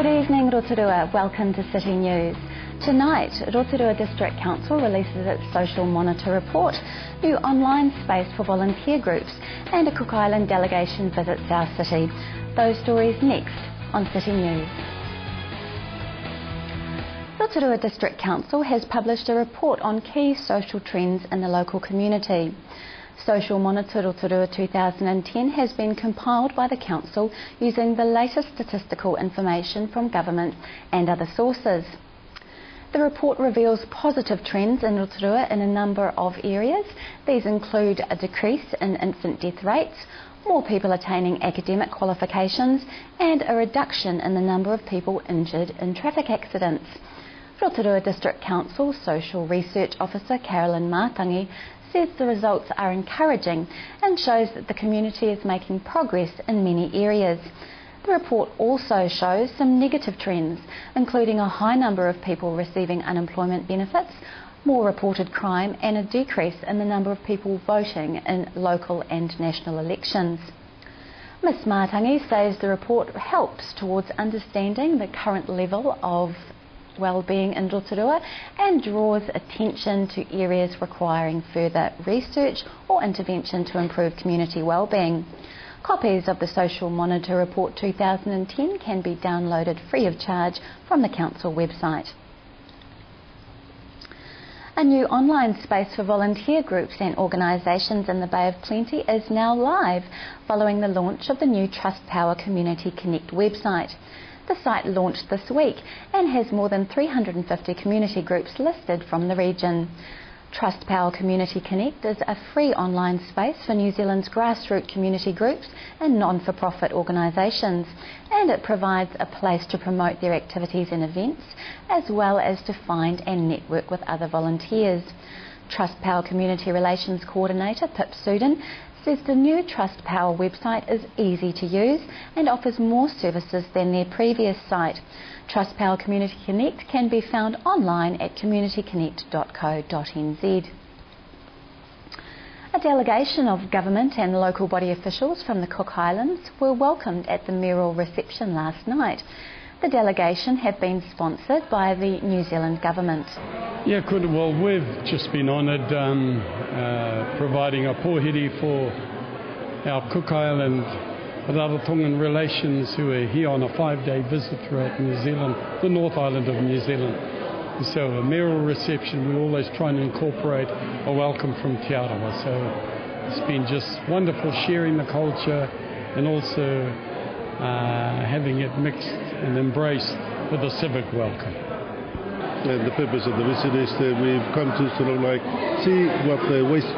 Good evening, Rotorua. Welcome to City News. Tonight, Rotorua District Council releases its Social Monitor report, new online space for volunteer groups, and a Cook Island delegation visits our city. Those stories next on City News. Rotorua District Council has published a report on key social trends in the local community. Social Monitor Rotorua 2010 has been compiled by the Council using the latest statistical information from government and other sources. The report reveals positive trends in Rotorua in a number of areas. These include a decrease in infant death rates, more people attaining academic qualifications, and a reduction in the number of people injured in traffic accidents. Rotorua District Council Social Research Officer Carolyn Matangi says the results are encouraging and shows that the community is making progress in many areas. The report also shows some negative trends, including a high number of people receiving unemployment benefits, more reported crime, and a decrease in the number of people voting in local and national elections. Ms Matangi says the report helps towards understanding the current level of wellbeing in Rotorua and draws attention to areas requiring further research or intervention to improve community wellbeing. Copies of the Social Monitor Report 2010 can be downloaded free of charge from the Council website. A new online space for volunteer groups and organisations in the Bay of Plenty is now live following the launch of the new Trustpower Community Connect website. The site launched this week and has more than 350 community groups listed from the region. Trustpower Community Connect is a free online space for New Zealand's grassroots community groups and non-for-profit organisations, and it provides a place to promote their activities and events, as well as to find and network with other volunteers. Trustpower Community Relations Coordinator Pip Suden says the new Trustpower website is easy to use and offers more services than their previous site. Trustpower Community Connect can be found online at communityconnect.co.nz. A delegation of government and local body officials from the Cook Islands were welcomed at the mayoral reception last night. The delegation have been sponsored by the New Zealand government. Yeah, good. Well, we've just been honoured providing a pōhiri for our Cook Island Rarotongan relations who are here on a 5-day visit throughout New Zealand, the North Island of New Zealand. So a mayoral reception, we always try and incorporate a welcome from Te Arawa. So it's been just wonderful sharing the culture and also having it mixed and embraced with a civic welcome. And the purpose of the visit is that we've come to sort of like see what the waste,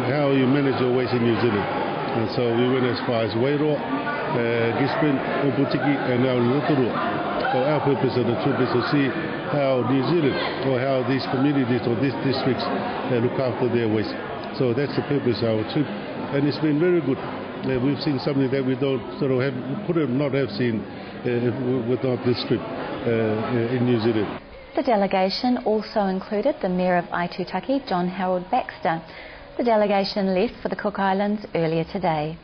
how you manage your waste in New Zealand. And so we went as far as Wairoa, Gisborne, Opotiki, and now Rotorua. So our purpose of the trip is to see how New Zealand, or how these communities or these districts look after their waste. So that's the purpose of our trip, and it's been very good. We've seen something that we don't sort of could not have seen without this trip in New Zealand. The delegation also included the Mayor of Aitutaki, John Harold Baxter. The delegation left for the Cook Islands earlier today.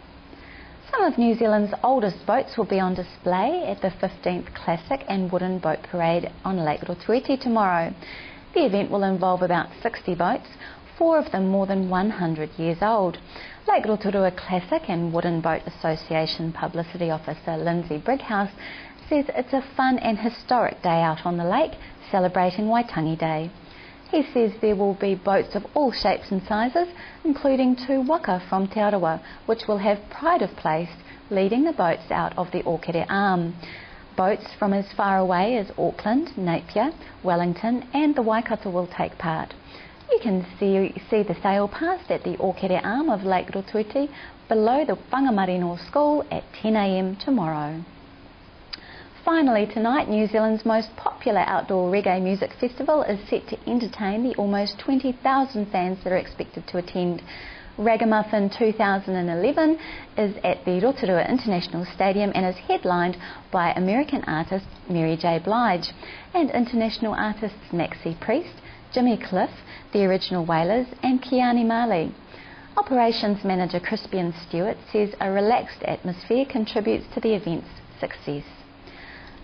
Some of New Zealand's oldest boats will be on display at the 15th Classic and Wooden Boat Parade on Lake Rotuiti tomorrow. The event will involve about 60 boats, 4 of them more than 100 years old. Lake Rotorua Classic and Wooden Boat Association Publicity Officer Lindsay Brighouse says it's a fun and historic day out on the lake, celebrating Waitangi Day. He says there will be boats of all shapes and sizes, including 2 waka from Te Arawa, which will have pride of place leading the boats out of the Okere Arm. Boats from as far away as Auckland, Napier, Wellington and the Waikato will take part. You can see the sail past at the Okere Arm of Lake Rotuiti below the Whangamarino School at 10 a.m. tomorrow. Finally tonight, New Zealand's most popular outdoor reggae music festival is set to entertain the almost 20,000 fans that are expected to attend. Ragamuffin 2011 is at the Rotorua International Stadium and is headlined by American artist Mary J. Blige and international artists Maxi Priest, Jimmy Cliff, the Original Wailers and Kiani Marley. Operations Manager Crispian Stewart says a relaxed atmosphere contributes to the event's success.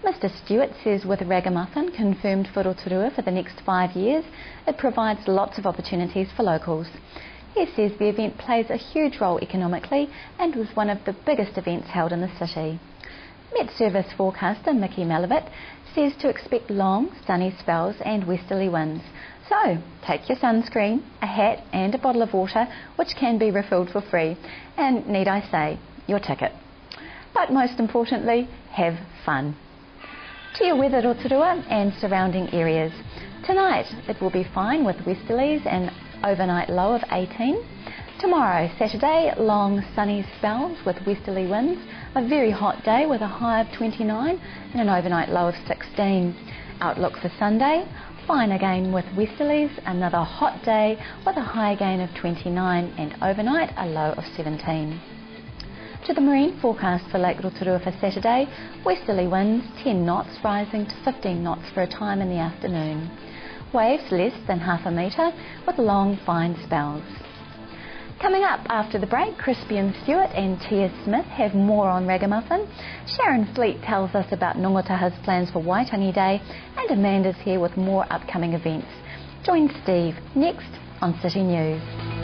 Mr Stewart says with Ragamuffin confirmed for Rotorua for the next 5 years, it provides lots of opportunities for locals. He says the event plays a huge role economically and was one of the biggest events held in the city. Met Service forecaster Mickey Malavitt says to expect long, sunny spells and westerly winds. So, take your sunscreen, a hat and a bottle of water, which can be refilled for free, and need I say, your ticket. But most importantly, have fun. To your weather, Rotorua and surrounding areas. Tonight it will be fine with westerlies and overnight low of 18. Tomorrow, Saturday, long sunny spells with westerly winds, a very hot day with a high of 29 and an overnight low of 16. Outlook for Sunday, fine again with westerlies, another hot day with a high again of 29 and overnight a low of 17. To the marine forecast for Lake Rotorua for Saturday, westerly winds 10 knots rising to 15 knots for a time in the afternoon. Waves less than half a metre with long fine spells. Coming up after the break, Crispian Stewart and Tia Smith have more on Ragamuffin. Sharon Fleet tells us about Nongataha's plans for Waitangi Day, and Amanda's here with more upcoming events. Join Steve next on City News.